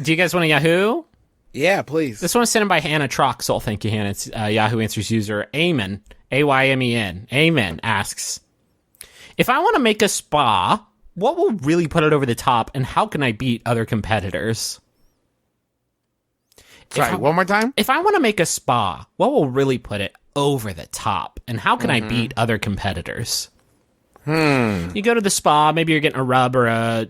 Do you guys want a Yahoo? Yeah, please. This one was sent in by Hannah Troxel. Thank you, Hannah. It's Yahoo Answers user Aymen, Aymen. Aymen asks, if I want to make a spa, what will really put it over the top, and how can I beat other competitors? Sorry, one more time? If I want to make a spa, what will really put it over the top, and how can I beat other competitors? You go to the spa, maybe you're getting a rub or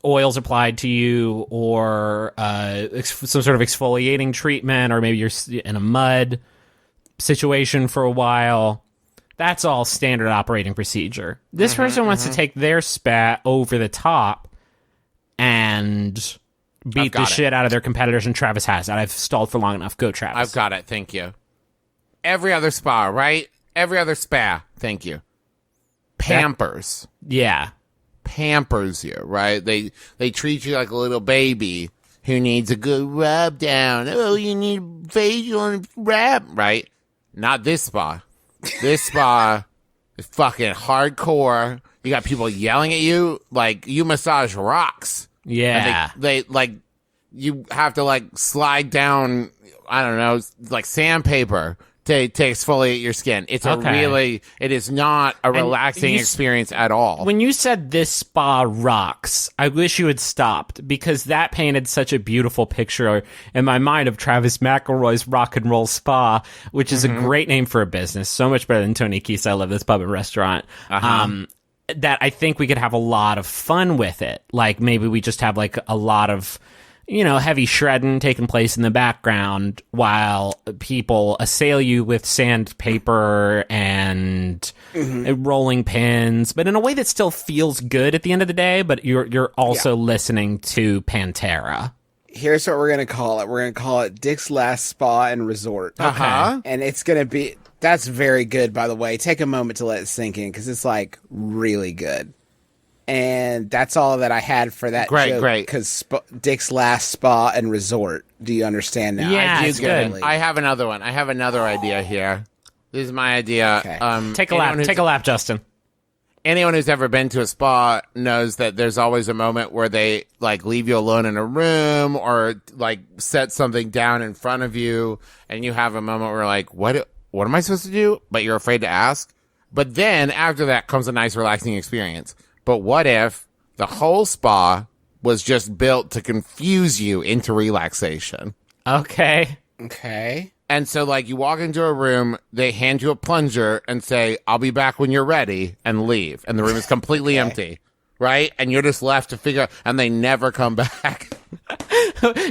oils applied to you, or some sort of exfoliating treatment, or maybe you're in a mud situation for a while. That's all standard operating procedure. This person wants to take their spa over the top and beat the shit out of their competitors, and Travis has it. I've stalled for long enough. Go, Travis. I've got it. Thank you. Every other spa, right? Every other spa. Thank you. Pampers. Pampers you, right? They treat you like a little baby who needs a good rub down. Oh, you need facial and wrap, right? Not this spa. This spa is fucking hardcore. You got people yelling at you like you massage rocks. Yeah. And they like, you have to like slide down, I don't know, like sandpaper to exfoliate your skin. It's it is not a relaxing experience at all. When you said this spa rocks, I wish you had stopped, because that painted such a beautiful picture in my mind of Travis McElroy's Rock and Roll Spa, which is a great name for a business. So much better than Tony Keith's I Love This Pub and Restaurant. That I think we could have a lot of fun with it. Like maybe we just have like a lot of, heavy shredding taking place in the background while people assail you with sandpaper and rolling pins, but in a way that still feels good at the end of the day, but you're also listening to Pantera. Here's what we're going to call it. We're going to call it Dick's Last Spa and Resort. And it's going to be... That's very good, by the way. Take a moment to let it sink in, because it's, like, really good. And that's all that I had for that joke. Great. Because Dick's Last Spa and Resort. Do you understand now? Yeah, it's good. I have another one. I have another idea here. This is my idea. Okay. Take a lap, Justin. Anyone who's ever been to a spa knows that there's always a moment where they, like, leave you alone in a room or, like, set something down in front of you, and you have a moment where, like, what am I supposed to do? But you're afraid to ask. But then after that comes a nice relaxing experience. But what if the whole spa was just built to confuse you into relaxation? Okay. And so, like, you walk into a room, they hand you a plunger and say, I'll be back when you're ready, and leave. And the room is completely empty, right? And you're just left to figure out, and they never come back.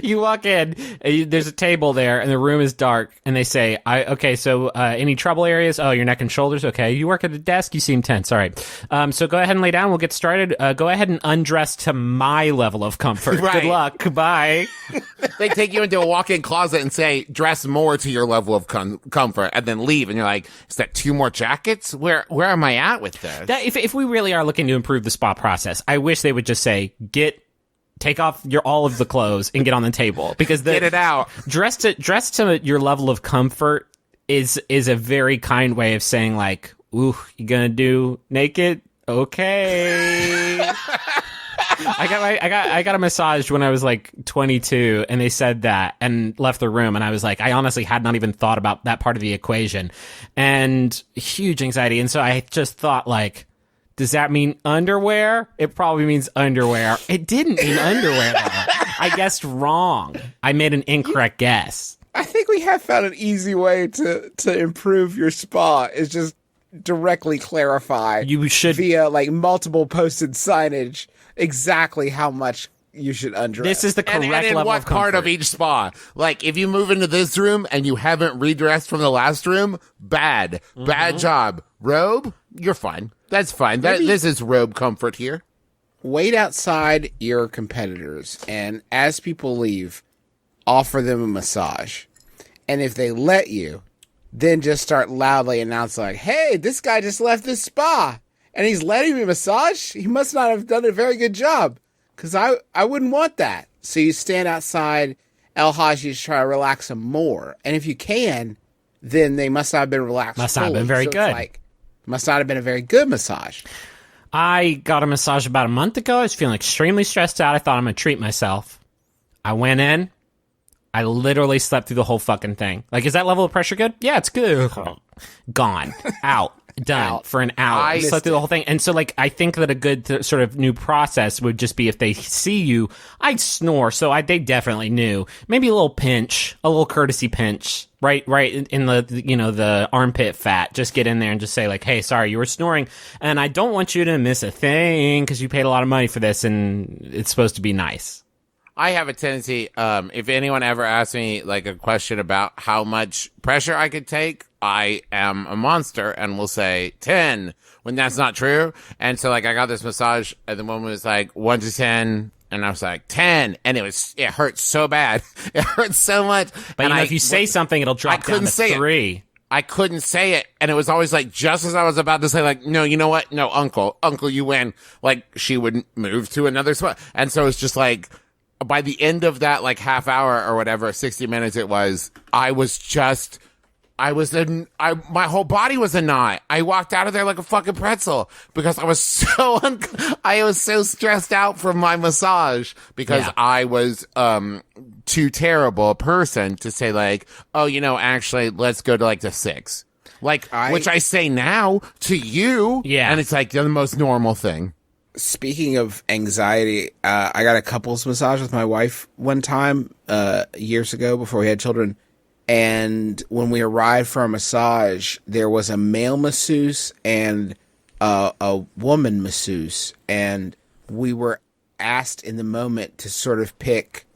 You walk in, there's a table there, and the room is dark, and they say, any trouble areas? Oh, your neck and shoulders? Okay. You work at a desk? You seem tense. All right. So go ahead and lay down. We'll get started. Go ahead and undress to my level of comfort. Right. Good luck. Goodbye. They take you into a walk-in closet and say, dress more to your level of comfort, and then leave. And you're like, is that 2 more jackets? Where am I at with this? If we really are looking to improve the spa process, I wish they would just say, take off all of the clothes and get on the table, because get it out. Dress to your level of comfort is a very kind way of saying, like, ooh, you gonna do naked? Okay. I got a massage when I was like 22, and they said that and left the room, and I was like, I honestly had not even thought about that part of the equation, and huge anxiety. And so I just thought, like, does that mean underwear? It probably means underwear. It didn't mean underwear, though. I guessed wrong. I made an incorrect guess. I think we have found an easy way to improve your spa, is just directly clarify. You should, via, like, multiple posted signage, exactly how much you should undress. This is the correct and in level what of comfort. part of each spa? Like, if you move into this room and you haven't redressed from the last room, bad job. Robe, you're fine. That's fine. This is robe comfort here. Wait outside your competitors, and as people leave, offer them a massage. And if they let you, then just start loudly announcing, like, hey, this guy just left this spa, and he's letting me massage? He must not have done a very good job, because I wouldn't want that. So you stand outside El Haji to try to relax them more. And if you can, then they must not have been relaxed. Must not have been very good. Must not have been a very good massage. I got a massage about a month ago. I was feeling extremely stressed out. I thought I'm going to treat myself. I went in. I literally slept through the whole fucking thing. Like, is that level of pressure good? Yeah, it's good. Gone. Out. Done. For an hour. I slept through the whole thing. And so, like, I think that a good sort of new process would just be if they see you, I'd snore. So they definitely knew. Maybe a little pinch, a little courtesy pinch, right in the armpit fat. Just get in there and just say, like, hey, sorry, you were snoring. And I don't want you to miss a thing because you paid a lot of money for this and it's supposed to be nice. I have a tendency, if anyone ever asks me, like, a question about how much pressure I could take, I am a monster and will say 10 when that's not true. And so, like, I got this massage and the woman was like 1 to 10. And I was like 10. And it hurt so bad. It hurt so much. But if you say something, it'll drop down to 3. I couldn't say it. And it was always like, just as I was about to say, like, no, you know what? No, uncle, you win. Like, she would move to another spot. And so it's just like, by the end of that, like, half hour or whatever, 60 minutes it was, my whole body was a knot. I walked out of there like a fucking pretzel because I was so stressed out from my massage because I was, too terrible a person to say, like, oh, actually, let's go to, like, the 6. Like, which I say now to you. Yeah. And it's like the most normal thing. Speaking of anxiety, I got a couples massage with my wife one time, years ago before we had children. And when we arrived for a massage, there was a male masseuse and a woman masseuse. And we were asked in the moment to sort of pick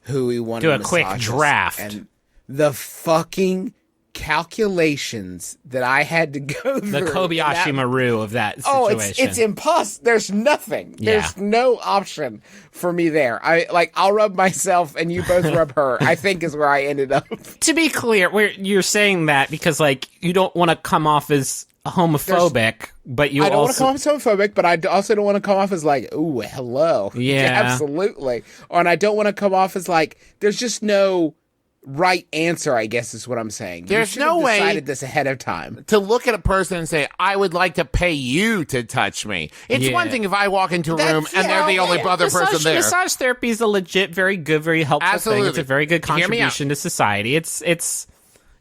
who we wanted to massage. Do a quick draft. And the fucking calculations that I had to go through. The Kobayashi Maru of that situation. It's impossible. There's nothing. There's no option for me there. I'll rub myself and you both rub her, I think is where I ended up. To be clear, you're saying that because, like, you don't want to come off as homophobic, but I don't want to come off as homophobic, but I also don't want to come off as like, ooh, hello. Yeah. Absolutely. And I don't want to come off as like, there's just no right answer, I guess is what I'm saying. There's no way decided this ahead of time to look at a person and say, I would like to pay you to touch me. It's one thing if I walk into a room and they're the only other person there. Massage therapy is a legit, very good, very helpful thing. It's a very good contribution to society.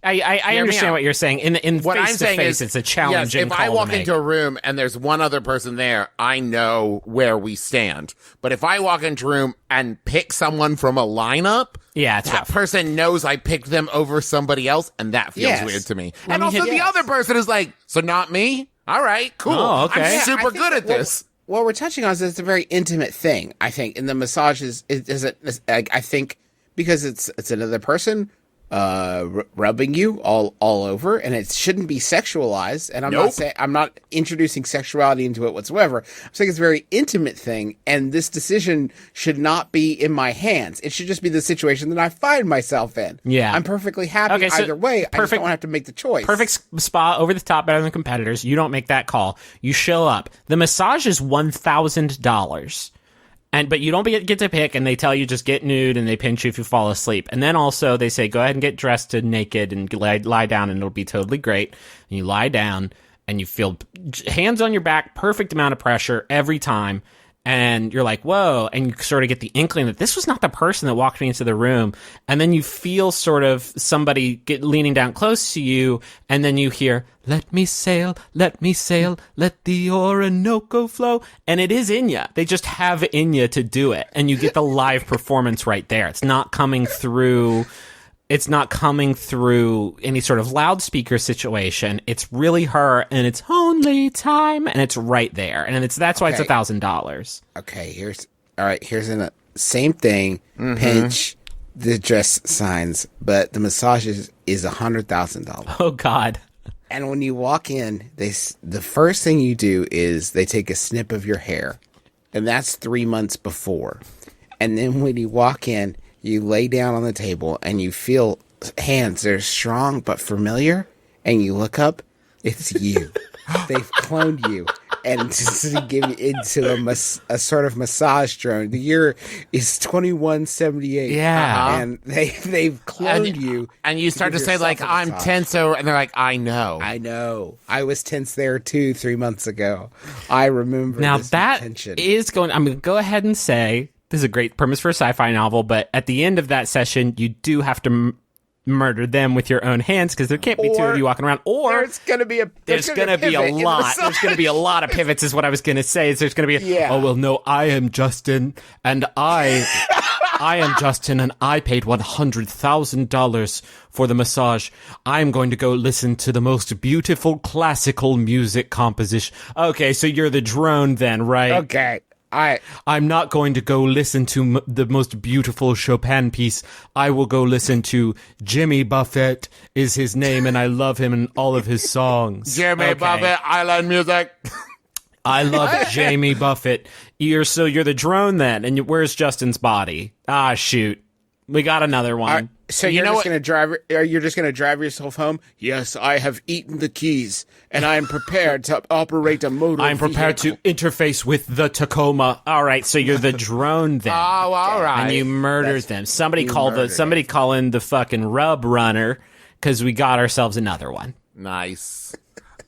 I understand what you're saying. In what face I'm to saying face, is, it's a challenging if call I walk to make. into a room and there's one other person there, I know where we stand. But if I walk into a room and pick someone from a lineup, that person knows I picked them over somebody else, and that feels weird to me. And also the other person is like, so not me? All right, cool. Oh, okay. I'm super good at this. What we're touching on is it's a very intimate thing, I think. And the massage I think, because it's another person rubbing you all over, and it shouldn't be sexualized. And I'm not introducing sexuality into it whatsoever. I'm saying it's a very intimate thing, and this decision should not be in my hands. It should just be the situation that I find myself in. Yeah, I'm perfectly happy either way. I just don't have to make the choice. Perfect spa, over the top, better than competitors. You don't make that call. You show up. The massage is $1,000. But you don't get to pick, and they tell you just get nude, and they pinch you if you fall asleep. And then also they say go ahead and get dressed to naked and lie down, and it'll be totally great. And you lie down, and you feel hands on your back, perfect amount of pressure every time. And you're like, whoa, and you sort of get the inkling that this was not the person that walked me into the room. And then you feel sort of somebody leaning down close to you, and then you hear, let me sail, let the Orinoco flow. And it is Inya. They just have Inya to do it. And you get the live performance right there. It's not coming through any sort of loudspeaker situation. It's really her, and it's only time, and it's right there. And that's why it's $1,000. Okay, here's the same thing. Pinch the dress signs, but the massage is $100,000. Oh God. And when you walk in, the first thing you do is they take a snip of your hair, and that's 3 months before. And then when you walk in, you lay down on the table and you feel hands that are strong but familiar, and you look up, it's you. They've cloned you and to give you into a sort of massage drone. The year is 2178. Yeah. And they've cloned you. And you start to say, like, I'm tense, and they're like, I know. I was tense there too 3 months ago. I remember now this that intention. is going. I'm going to go ahead and say this is a great premise for a sci-fi novel, but at the end of that session, you do have to murder them with your own hands because there can't be two of you walking around. Or there's going to be a There's going to be a lot. There's going to be a lot of pivots is what I was going to say. Is there's going to be oh, well, no, I am Justin and I am Justin and I paid $100,000 for the massage. I'm going to go listen to the most beautiful classical music composition. Okay, so you're the drone then, right? Okay. I'm not going to go listen to the most beautiful Chopin piece. I will go listen to Jimmy Buffett is his name, and I love him and all of his songs. Jimmy Buffett, Island music. I love Jamie Buffett. You're the drone then, and where's Justin's body? Ah, shoot. We got another one. So you're just going to drive? You're just going to drive yourself home? Yes, I have eaten the keys, and I am prepared to operate a motor. I'm prepared to interface with the Tacoma. All right, so you're the drone then. Oh, all right. And you murdered them. Somebody call in the fucking rub runner because we got ourselves another one. Nice.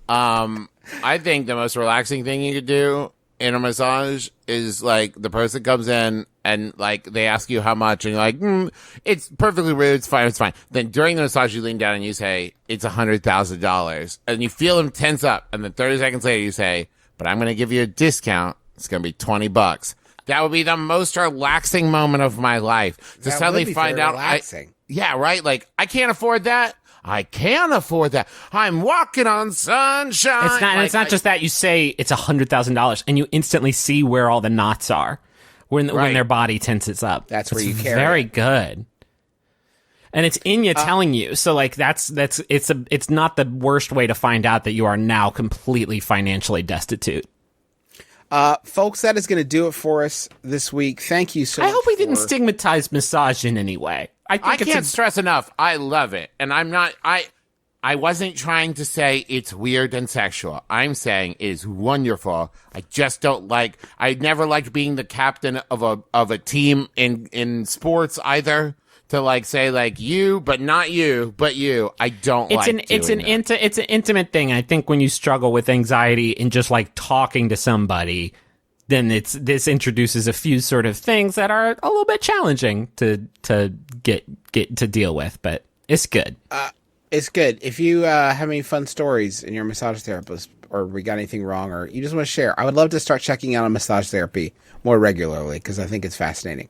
I think the most relaxing thing you could do in a massage is like the person comes in and like they ask you how much and you're like, it's perfectly rude. It's fine. It's fine. Then during the massage, you lean down and you say, it's $100,000 and you feel them tense up. And then 30 seconds later you say, but I'm going to give you a discount. It's going to be $20. That would be the most relaxing moment of my life to suddenly find out. Yeah, right. Like I can't afford that. I can't afford that. I'm walking on sunshine. It's not just that. You say it's $100,000 and you instantly see where all the knots are when their body tenses up. That's where you carry very good. And it's in you telling you. So like it's not the worst way to find out that you are now completely financially destitute. Folks, that is going to do it for us this week. Thank you so much. I hope we didn't stigmatize massage in any way. I can't stress enough. I love it. And I wasn't trying to say it's weird and sexual. I'm saying it is wonderful. I just don't I never liked being the captain of a team in sports either. To say you, but not you, but you. I don't it's an intimate thing. I think when you struggle with anxiety and just talking to somebody, then this introduces a few sort of things that are a little bit challenging to get to deal with, but it's good. It's good. If you have any fun stories in your massage therapist, or we got anything wrong, or you just want to share, I would love to start checking out on massage therapy more regularly because I think it's fascinating.